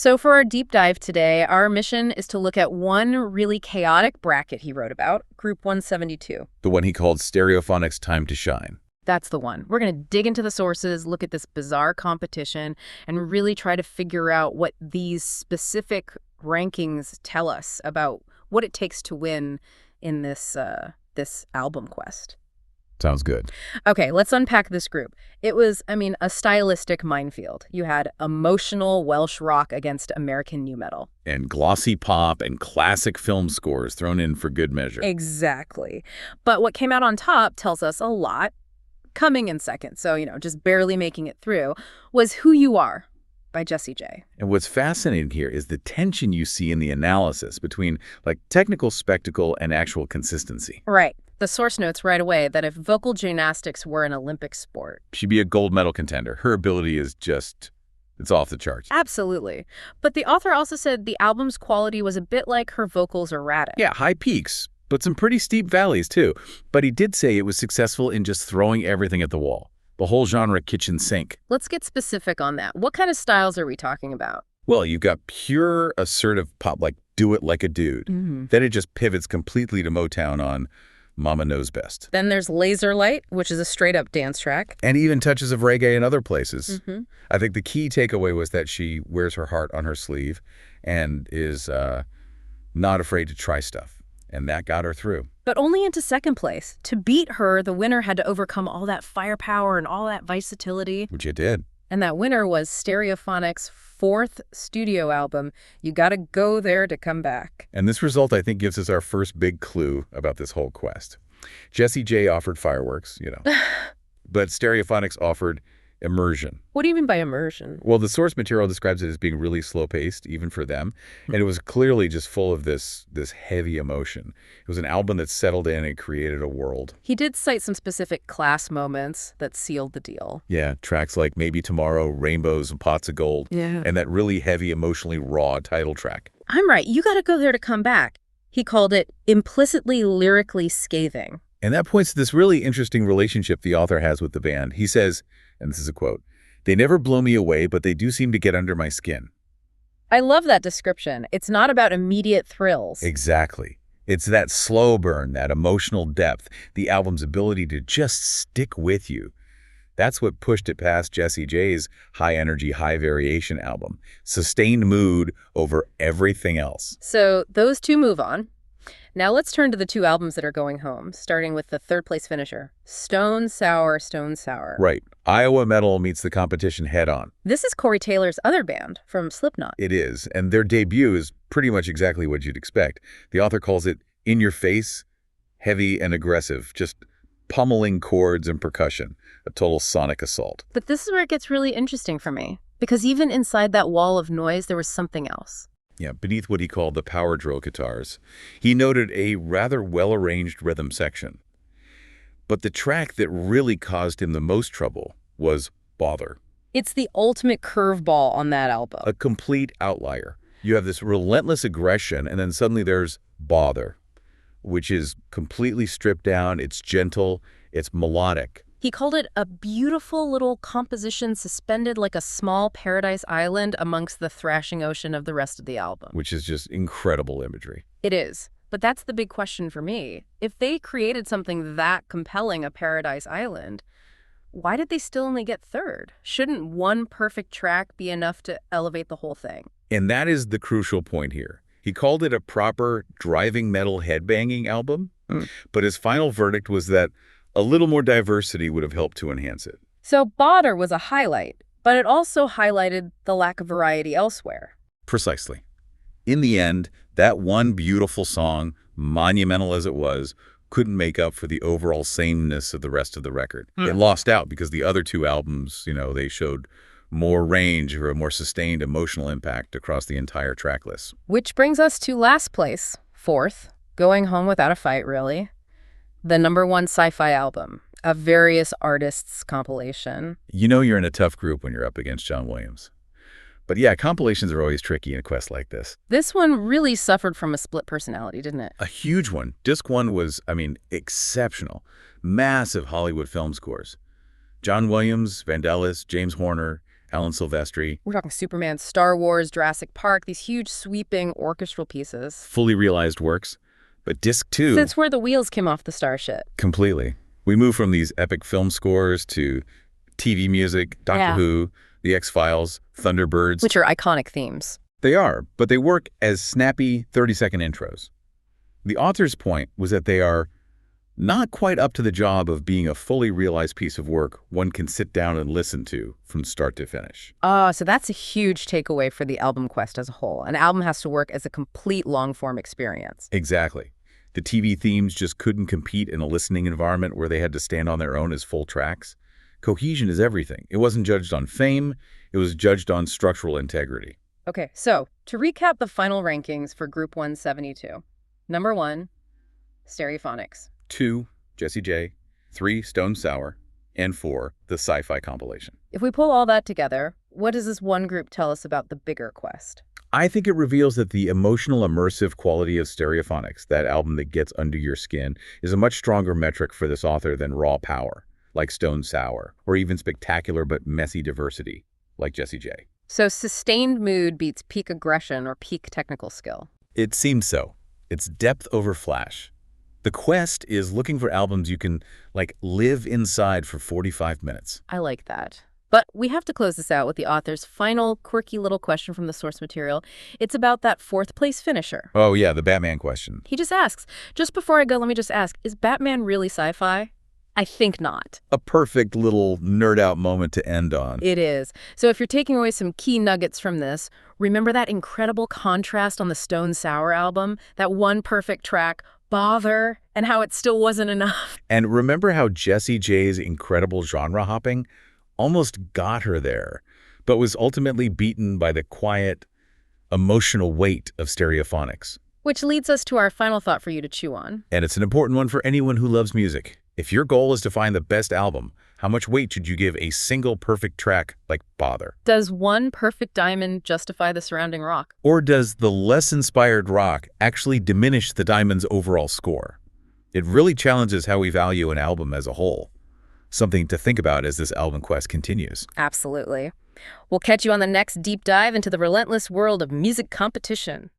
So for our deep dive today, our mission is to look at one really chaotic bracket he wrote about, Group 172. The one he called Stereophonics Time to Shine. That's the one. We're going to dig into the sources, look at this bizarre competition, and really try to figure out what these specific rankings tell us about what it takes to win in this album quest. Sounds good. Okay, let's unpack this group. It was, a stylistic minefield. You had emotional Welsh rock against American nu metal. And glossy pop and classic film scores thrown in for good measure. Exactly. But what came out on top tells us a lot. Coming in second, so, just barely making it through, was Who You Are by Jessie J. And what's fascinating here is the tension you see in the analysis between, technical spectacle and actual consistency. Right. The source notes right away that if vocal gymnastics were an Olympic sport, she'd be a gold medal contender. Her ability is just, it's off the charts. Absolutely. But the author also said the album's quality was a bit like her vocals erratic. Yeah, high peaks, but some pretty steep valleys, too. But he did say it was successful in just throwing everything at the wall. The whole genre kitchen sink. Let's get specific on that. What kind of styles are we talking about? Well, you've got pure assertive pop, like Do It Like a Dude. Then it just pivots completely to Motown on Mama Knows Best. Then there's Laser Light, which is a straight-up dance track. And even touches of reggae in other places. I think the key takeaway was that she wears her heart on her sleeve and is not afraid to try stuff. And that got her through. But only into second place. To beat her, the winner had to overcome all that firepower and all that versatility. Which it did. And that winner was Stereophonics' fourth studio album, You Gotta Go There to Come Back. And this result, I think, gives us our first big clue about this whole quest. Jessie J offered fireworks, but Stereophonics offered immersion. What do you mean by immersion? Well, the source material describes it as being really slow-paced, even for them. And it was clearly just full of this heavy emotion. It was an album that settled in and created a world. He did cite some specific class moments that sealed the deal. Yeah, tracks like Maybe Tomorrow, Rainbows and Pots of Gold. Yeah. And that really heavy, emotionally raw title track. I'm right. You Gotta Go There to Come Back. He called it implicitly lyrically scathing. And that points to this really interesting relationship the author has with the band. He says, and this is a quote, "They never blow me away, but they do seem to get under my skin." I love that description. It's not about immediate thrills. Exactly. It's that slow burn, that emotional depth, the album's ability to just stick with you. That's what pushed it past Jessie J's high-energy, high-variation album. Sustained mood over everything else. So those two move on. Now let's turn to the two albums that are going home, starting with the third-place finisher, Stone Sour, Stone Sour. Right. Iowa metal meets the competition head-on. This is Corey Taylor's other band from Slipknot. It is, and their debut is pretty much exactly what you'd expect. The author calls it in-your-face, heavy and aggressive, just pummeling chords and percussion, a total sonic assault. But this is where it gets really interesting for me, because even inside that wall of noise, there was something else. Yeah, beneath what he called the power drill guitars, he noted a rather well-arranged rhythm section. But the track that really caused him the most trouble was Bother. It's the ultimate curveball on that album. A complete outlier. You have this relentless aggression, and then suddenly there's Bother, which is completely stripped down, it's gentle, it's melodic. He called it a beautiful little composition suspended like a small paradise island amongst the thrashing ocean of the rest of the album. Which is just incredible imagery. It is. But that's the big question for me. If they created something that compelling, a paradise island, why did they still only get third? Shouldn't one perfect track be enough to elevate the whole thing? And that is the crucial point here. He called it a proper driving metal headbanging album, but his final verdict was that a little more diversity would have helped to enhance it. So Bother was a highlight, but it also highlighted the lack of variety elsewhere. Precisely. In the end, that one beautiful song, monumental as it was, couldn't make up for the overall sameness of the rest of the record. It lost out because the other two albums, they showed more range or a more sustained emotional impact across the entire track list. Which brings us to last place, fourth, going home without a fight, really. The #1 Sci-Fi album, a various artists compilation. You know you're in a tough group when you're up against John Williams. But yeah, compilations are always tricky in a quest like this. This one really suffered from a split personality, didn't it? A huge one. Disc 1 was, exceptional. Massive Hollywood film scores. John Williams, Vangelis, James Horner, Alan Silvestri. We're talking Superman, Star Wars, Jurassic Park, these huge sweeping orchestral pieces. Fully realized works. But disc 2... Since where the wheels came off the starship. Completely. We move from these epic film scores to TV music, Doctor Who, The X-Files, Thunderbirds. Which are iconic themes. They are, but they work as snappy 30-second intros. The author's point was that they are not quite up to the job of being a fully realized piece of work one can sit down and listen to from start to finish. So that's a huge takeaway for the album quest as a whole. An album has to work as a complete long-form experience. Exactly. The TV themes just couldn't compete in a listening environment where they had to stand on their own as full tracks. Cohesion is everything. It wasn't judged on fame, it was judged on structural integrity. Okay, so to recap the final rankings for Group 172. Number 1, Stereophonics. 2, Jessie J. 3, Stone Sour. And 4, the Sci-Fi compilation. If we pull all that together, what does this one group tell us about the bigger quest? I think it reveals that the emotional, immersive quality of Stereophonics, that album that gets under your skin, is a much stronger metric for this author than raw power, like Stone Sour, or even spectacular but messy diversity, like Jessie J. So sustained mood beats peak aggression or peak technical skill. It seems so. It's depth over flash. The quest is looking for albums you can, live inside for 45 minutes. I like that. But we have to close this out with the author's final quirky little question from the source material. It's about that fourth-place finisher. Oh, yeah, the Batman question. He just asks, just before I go, let me just ask, is Batman really sci-fi? I think not. A perfect little nerd-out moment to end on. It is. So if you're taking away some key nuggets from this, remember that incredible contrast on the Stone Sour album? That one perfect track, Bother, and how it still wasn't enough. And remember how Jessie J's incredible genre hopping almost got her there, but was ultimately beaten by the quiet, emotional weight of Stereophonics. Which leads us to our final thought for you to chew on. And it's an important one for anyone who loves music. If your goal is to find the best album, how much weight should you give a single perfect track like Bother? Does one perfect diamond justify the surrounding rock? Or does the less inspired rock actually diminish the diamond's overall score? It really challenges how we value an album as a whole. Something to think about as this album quest continues. Absolutely. We'll catch you on the next deep dive into the relentless world of music competition.